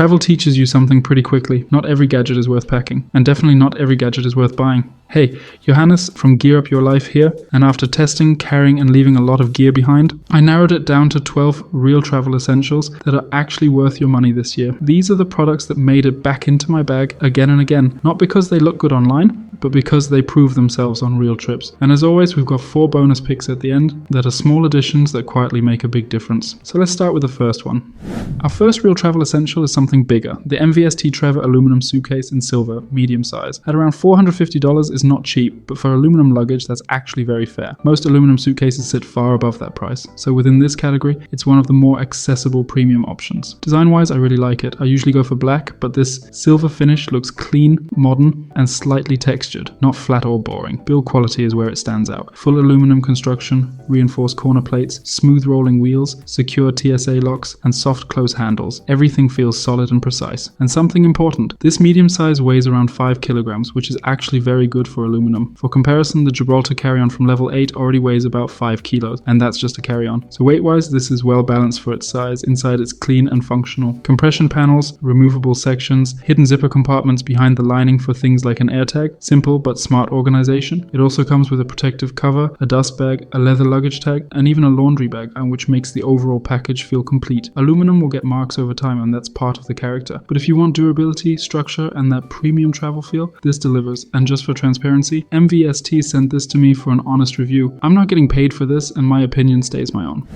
Travel teaches you something pretty quickly. Not every gadget is worth packing, and definitely not every gadget is worth buying. Hey, Johannes from GearUpYourLife here, and after testing, carrying and leaving a lot of gear behind, I narrowed it down to 12 real travel essentials that are actually worth your money this year. These are the products that made it back into my bag again and again, not because they look good online, but because they prove themselves on real trips. And as always, we've got 4 bonus picks at the end that are small additions that quietly make a big difference. So let's start with the first one. Our first real travel essential is something bigger, the MVST Trevor aluminum suitcase in silver, medium size. At around $450 is not cheap, but for aluminum luggage that's actually very fair. Most aluminum suitcases sit far above that price, so within this category, it's one of the more accessible premium options. Design-wise, I really like it. I usually go for black, but this silver finish looks clean, modern, and slightly textured, not flat or boring. Build quality is where it stands out. Full aluminum construction, reinforced corner plates, smooth rolling wheels, secure TSA locks, and soft close handles. Everything feels solid and precise. And something important, this medium size weighs around 5 kilograms, which is actually very good for aluminum. For comparison, the Gibraltar carry-on from level 8 already weighs about 5 kilos, and that's just a carry-on. So weight-wise, this is well balanced for its size. Inside it's clean and functional. Compression panels, removable sections, hidden zipper compartments behind the lining for things like an AirTag, simple but smart organization. It also comes with a protective cover, a dust bag, a leather luggage tag, and even a laundry bag, which makes the overall package feel complete. Aluminum will get marks over time, and that's part of the character. But if you want durability, structure, and that premium travel feel, this delivers. And just for transparency, MVST sent this to me for an honest review. I'm not getting paid for this, and my opinion stays my own.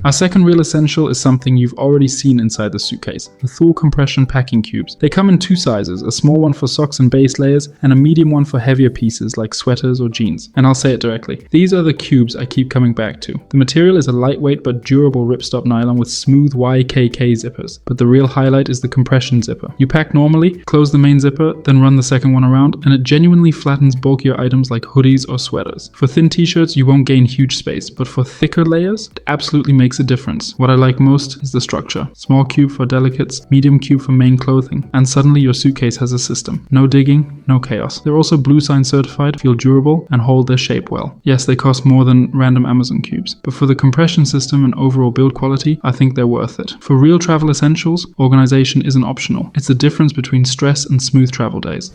Our second real essential is something you've already seen inside the suitcase, the Thule compression packing cubes. They come in 2 sizes, a small one for socks and base layers, and a medium one for heavier pieces like sweaters or jeans. And I'll say it directly, these are the cubes I keep coming back to. The material is a lightweight but durable ripstop nylon with smooth YKK zippers, but the real highlight is the compression zipper. You pack normally, close the main zipper, then run the second one around, and it genuinely flattens bulkier items like hoodies or sweaters. For thin t-shirts, you won't gain huge space, but for thicker layers, it absolutely makes a difference. What I like most is the structure. Small cube for delicates, medium cube for main clothing, and suddenly your suitcase has a system. No digging, no chaos. They're also Blue Sign certified, feel durable, and hold their shape well. Yes, they cost more than random Amazon cubes, but for the compression system and overall build quality, I think they're worth it. For real travel essentials, organization isn't optional. It's the difference between stress and smooth travel days.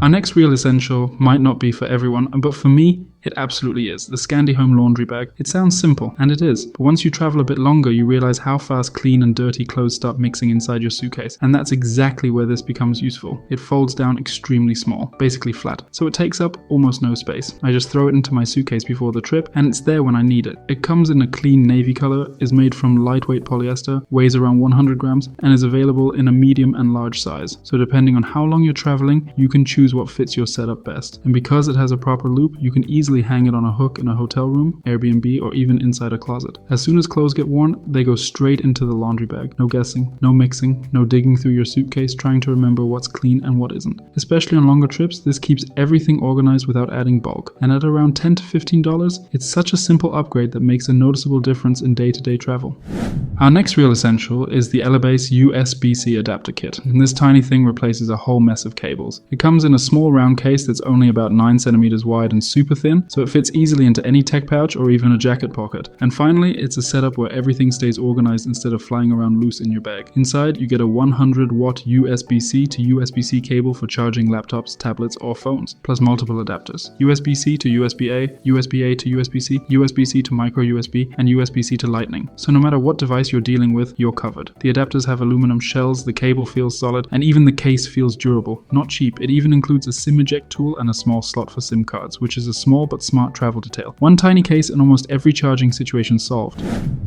Our next real essential might not be for everyone, but for me, it absolutely is. The Scandi Home laundry bag. It sounds simple, and it is, but once you travel a bit longer, you realize how fast clean and dirty clothes start mixing inside your suitcase, and that's exactly where this becomes useful. It folds down extremely small, basically flat, so it takes up almost no space. I just throw it into my suitcase before the trip, and it's there when I need it. It comes in a clean navy color, is made from lightweight polyester, weighs around 100 grams, and is available in a medium and large size. So depending on how long you're traveling, you can choose what fits your setup best. And because it has a proper loop, you can easily hang it on a hook in a hotel room, Airbnb, or even inside a closet. As soon as clothes get worn, they go straight into the laundry bag. No guessing, no mixing, no digging through your suitcase trying to remember what's clean and what isn't. Especially on longer trips, this keeps everything organized without adding bulk. And at around $10 to $15, it's such a simple upgrade that makes a noticeable difference in day-to-day travel. Our next real essential is the Elebase USB-C adapter kit, and this tiny thing replaces a whole mess of cables. It comes in a small round case that's only about 9 centimeters wide and super thin, so it fits easily into any tech pouch or even a jacket pocket. And finally, it's a setup where everything stays organized instead of flying around loose in your bag. Inside, you get a 100-watt USB-C to USB-C cable for charging laptops, tablets, or phones, plus multiple adapters. USB-C to USB-A, USB-A to USB-C, USB-C to micro USB, and USB-C to Lightning. So no matter what device you're dealing with, you're covered. The adapters have aluminum shells, the cable feels solid, and even the case feels durable. Not cheap, it even includes a SIM eject tool and a small slot for SIM cards, which is a small but smart travel detail. One tiny case and almost every charging situation solved.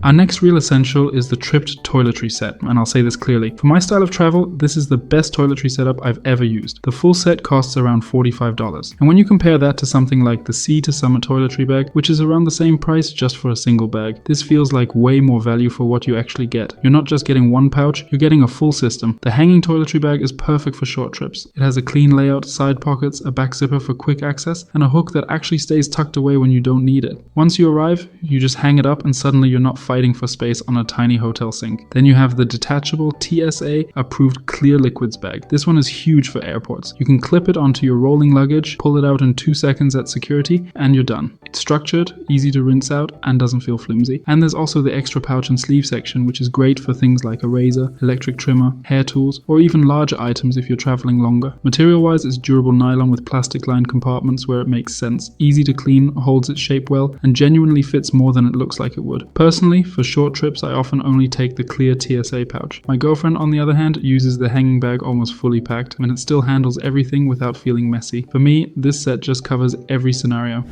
Our next real essential is the tripped toiletry set, and I'll say this clearly. For my style of travel, this is the best toiletry setup I've ever used. The full set costs around $45. And when you compare that to something like the Sea to Summer toiletry bag, which is around the same price just for a single bag, this feels like way more value for what you actually get. You're not just getting one pouch, you're getting a full system. The hanging toiletry bag is perfect for short trips. It has a clean layout, side pockets, a back zipper for quick access, and a hook that actually stays stays tucked away when you don't need it. Once you arrive, you just hang it up and suddenly you're not fighting for space on a tiny hotel sink. Then you have the detachable TSA approved clear liquids bag. This one is huge for airports. You can clip it onto your rolling luggage, pull it out in 2 seconds at security, and you're done. It's structured, easy to rinse out, and doesn't feel flimsy. And there's also the extra pouch and sleeve section, which is great for things like a razor, electric trimmer, hair tools, or even larger items if you're traveling longer. Material-wise, it's durable nylon with plastic-lined compartments where it makes sense. Easy to clean, holds its shape well, and genuinely fits more than it looks like it would. Personally, for short trips, I often only take the clear TSA pouch. My girlfriend, on the other hand, uses the hanging bag almost fully packed, and it still handles everything without feeling messy. For me, this set just covers every scenario.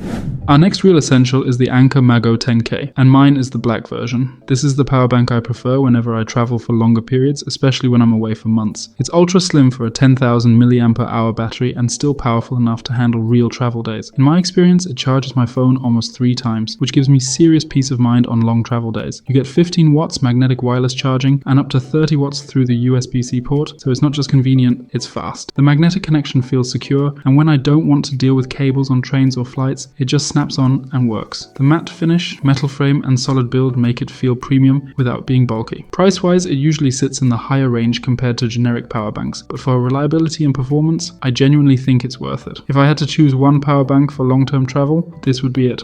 Our next real essential is the Anker MagGo 10K, and mine is the black version. This is the power bank I prefer whenever I travel for longer periods, especially when I'm away for months. It's ultra slim for a 10,000 mAh battery and still powerful enough to handle real travel days. In my experience, it charges my phone almost 3 times, which gives me serious peace of mind on long travel days. You get 15 watts magnetic wireless charging and up to 30 watts through the USB-C port, so it's not just convenient, it's fast. The magnetic connection feels secure, and when I don't want to deal with cables on trains or flights, it just snaps on and works. The matte finish, metal frame, and solid build make it feel premium without being bulky. Price-wise, it usually sits in the higher range compared to generic power banks, but for reliability and performance, I genuinely think it's worth it. If I had to choose one power bank for long-term travel, this would be it.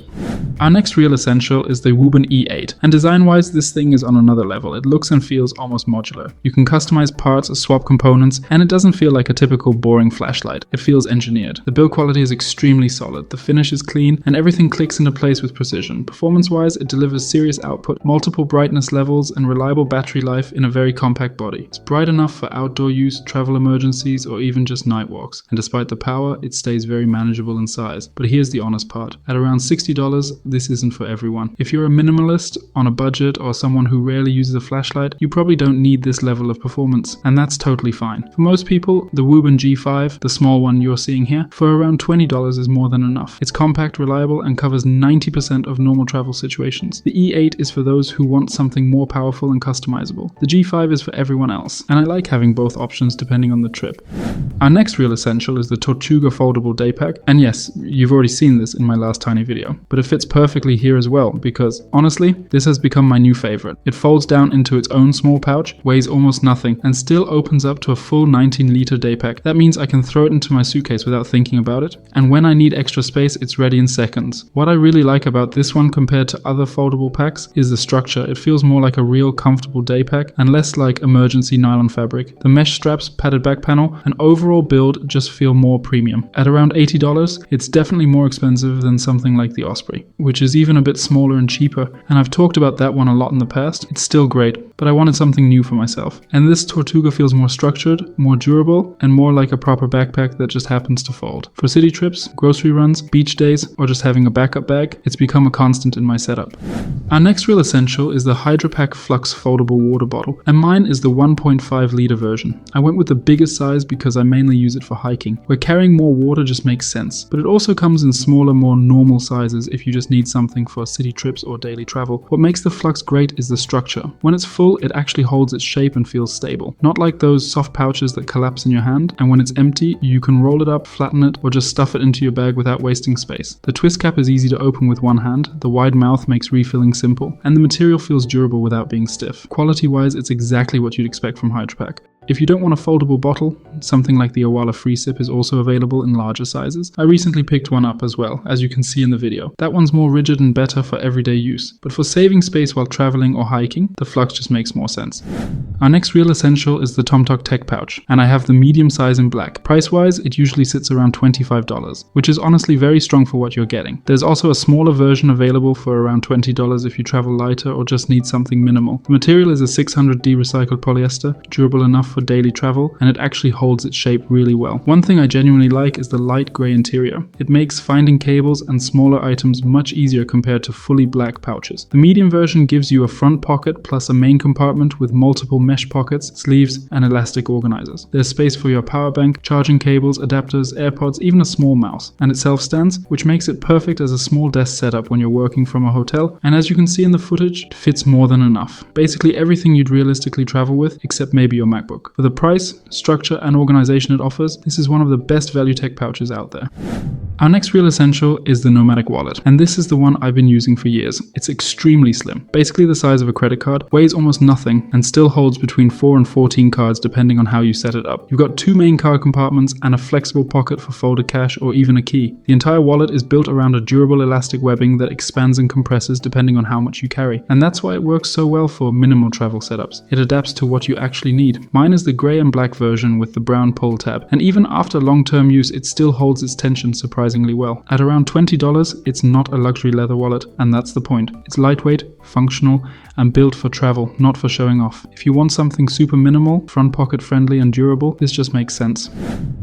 Our next real essential is the Wuben E8, and design-wise, this thing is on another level. It looks and feels almost modular. You can customize parts, swap components, and it doesn't feel like a typical boring flashlight. It feels engineered. The build quality is extremely solid, the finish is clean, and everything clicks into place with precision. Performance-wise, it delivers serious output, multiple brightness levels, and reliable battery life in a very compact body. It's bright enough for outdoor use, travel emergencies, or even just night walks. And despite the power, it stays very manageable in size. But here's the honest part. At around $60, this isn't for everyone. If you're a minimalist, on a budget, or someone who rarely uses a flashlight, you probably don't need this level of performance, and that's totally fine. For most people, the Wuben G5, the small one you're seeing here, for around $20 is more than enough. It's compact, reliable, and covers 90% of normal travel situations. The E8 is for those who want something more powerful and customizable. The G5 is for everyone else, and I like having both options depending on the trip. Our next real essential is the Tortuga Foldable Daypack, and yes, you've already seen this in my last tiny video, but it fits perfectly here as well because, honestly, this has become my new favorite. It folds down into its own small pouch, weighs almost nothing, and still opens up to a full 19-liter daypack. That means I can throw it into my suitcase without thinking about it, and when I need extra space, it's ready in seconds. What I really like about this one compared to other foldable packs is the structure. It feels more like a real comfortable daypack and less like emergency nylon fabric. The mesh straps, padded back panel, and overall build just feel more premium. At around $80, it's definitely more expensive than something like the Osprey, which is even a bit smaller and cheaper, and I've talked about that one a lot in the past. It's still great, but I wanted something new for myself. And this Tortuga feels more structured, more durable, and more like a proper backpack that just happens to fold. For city trips, grocery runs, beach days, or just having a backup bag, it's become a constant in my setup. Our next real essential is the HydraPak Flux foldable water bottle, and mine is the 1.5 liter version. I went with the biggest size because I mainly use it for hiking, where carrying more water just makes sense, but it also comes in smaller, more normal sizes if you just need something for city trips or daily travel. What makes the Flux great is the structure. When it's full, it actually holds its shape and feels stable. Not like those soft pouches that collapse in your hand, and when it's empty, you can roll it up, flatten it, or just stuff it into your bag without wasting space. The twist cap is easy to open with one hand, the wide mouth makes refilling simple, and the material feels durable without being stiff. Quality-wise, it's exactly what you'd expect from HydraPak. If you don't want a foldable bottle, something like the Owala Free Sip is also available in larger sizes. I recently picked one up as well, as you can see in the video. That one's more rigid and better for everyday use, but for saving space while traveling or hiking, the Flux just makes more sense. Our next real essential is the tomtoc tech pouch, and I have the medium size in black. Price-wise, it usually sits around $25, which is honestly very strong for what you're getting. There's also a smaller version available for around $20 if you travel lighter or just need something minimal. The material is a 600D recycled polyester, durable enough for daily travel, and it actually holds its shape really well. One thing I genuinely like is the light grey interior. It makes finding cables and smaller items much easier compared to fully black pouches. The medium version gives you a front pocket plus a main compartment with multiple mesh pockets, sleeves, and elastic organizers. There's space for your power bank, charging cables, adapters, AirPods, even a small mouse, and it self-stands, which makes it perfect as a small desk setup when you're working from a hotel, and as you can see in the footage, it fits more than enough. Basically everything you'd realistically travel with, except maybe your MacBook. For the price, structure, and organization it offers, this is one of the best value tech pouches out there. Our next real essential is the Nomatic Wallet, and this is the one I've been using for years. It's extremely slim, basically the size of a credit card, weighs almost nothing, and still holds between 4 and 14 cards depending on how you set it up. You've got 2 main card compartments and a flexible pocket for folded cash or even a key. The entire wallet is built around a durable elastic webbing that expands and compresses depending on how much you carry, and that's why it works so well for minimal travel setups. It adapts to what you actually need. Mine is the grey and black version with the brown pull tab, and even after long-term use it still holds its tension surprisingly well. At around $20, it's not a luxury leather wallet, and that's the point. It's lightweight, functional, and built for travel, not for showing off. If you want something super minimal, front pocket friendly and durable, this just makes sense.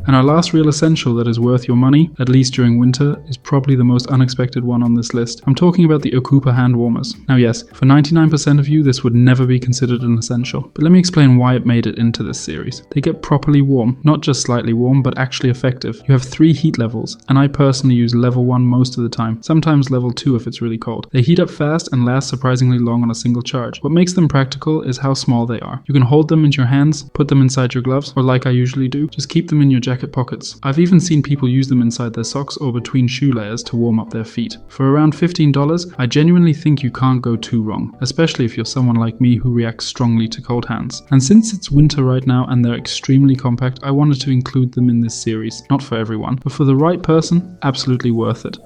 And our last real essential that is worth your money, at least during winter, is probably the most unexpected one on this list. I'm talking about the Okupa hand warmers. Now yes, for 99% of you this would never be considered an essential, but let me explain why it made it into this series. They get properly warm, not just slightly warm, but actually effective. You have 3 heat levels, and I personally use level 1 most of the time, sometimes level 2 if it's really cold. They heat up fast and last surprisingly long on a single charge. What makes them practical is how small they are. You can hold them in your hands, put them inside your gloves, or like I usually do, just keep them in your jacket pockets. I've even seen people use them inside their socks or between shoe layers to warm up their feet. For around $15, I genuinely think you can't go too wrong, especially if you're someone like me who reacts strongly to cold hands. And since it's winter right now and they're extremely compact, I wanted to include them in this series. Not for everyone, but for the right person, absolutely worth it.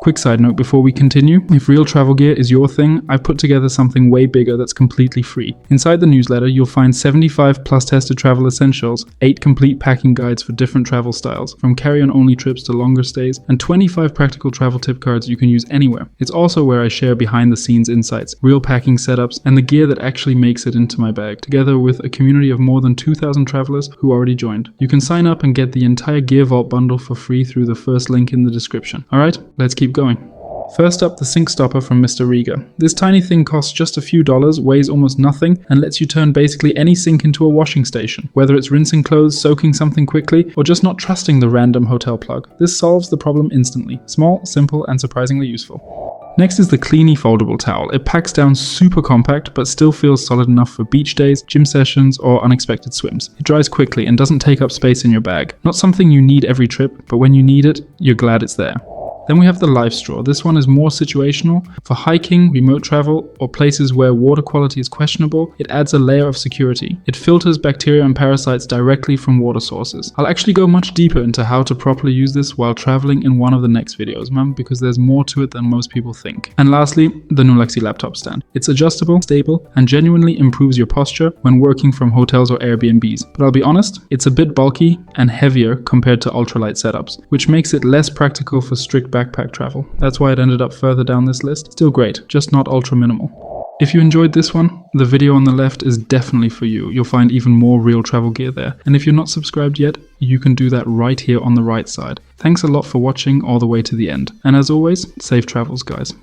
Quick side note before we continue, if real travel gear is your thing, I've put together something way bigger that's completely free. Inside the newsletter, you'll find 75 plus tested travel essentials, 8 complete packing guides for different travel styles, from carry-on only trips to longer stays, and 25 practical travel tip cards you can use anywhere. It's also where I share behind the scenes insights, real packing setups, and the gear that actually makes it into my bag, together with a community of more than 2,000 travelers who already joined. You can sign up and get the entire Gear Vault bundle for free through the first link in the description. Alright, let's keep going. First up, the sink stopper from Mr. Riga. This tiny thing costs just a few dollars, weighs almost nothing, and lets you turn basically any sink into a washing station. Whether it's rinsing clothes, soaking something quickly, or just not trusting the random hotel plug, this solves the problem instantly. Small, simple, and surprisingly useful. Next is the Cleany foldable towel. It packs down super compact, but still feels solid enough for beach days, gym sessions, or unexpected swims. It dries quickly and doesn't take up space in your bag. Not something you need every trip, but when you need it, you're glad it's there. Then we have the Life Straw. This one is more situational. For hiking, remote travel, or places where water quality is questionable, it adds a layer of security. It filters bacteria and parasites directly from water sources. I'll actually go much deeper into how to properly use this while traveling in one of the next videos, because there's more to it than most people think. And lastly, the Nulexi laptop stand. It's adjustable, stable, and genuinely improves your posture when working from hotels or Airbnbs. But I'll be honest, it's a bit bulky and heavier compared to ultralight setups, which makes it less practical for strict backpack travel. That's why it ended up further down this list. Still great, just not ultra minimal. If you enjoyed this one, the video on the left is definitely for you. You'll find even more real travel gear there. And if you're not subscribed yet, you can do that right here on the right side. Thanks a lot for watching all the way to the end. And as always, safe travels, guys.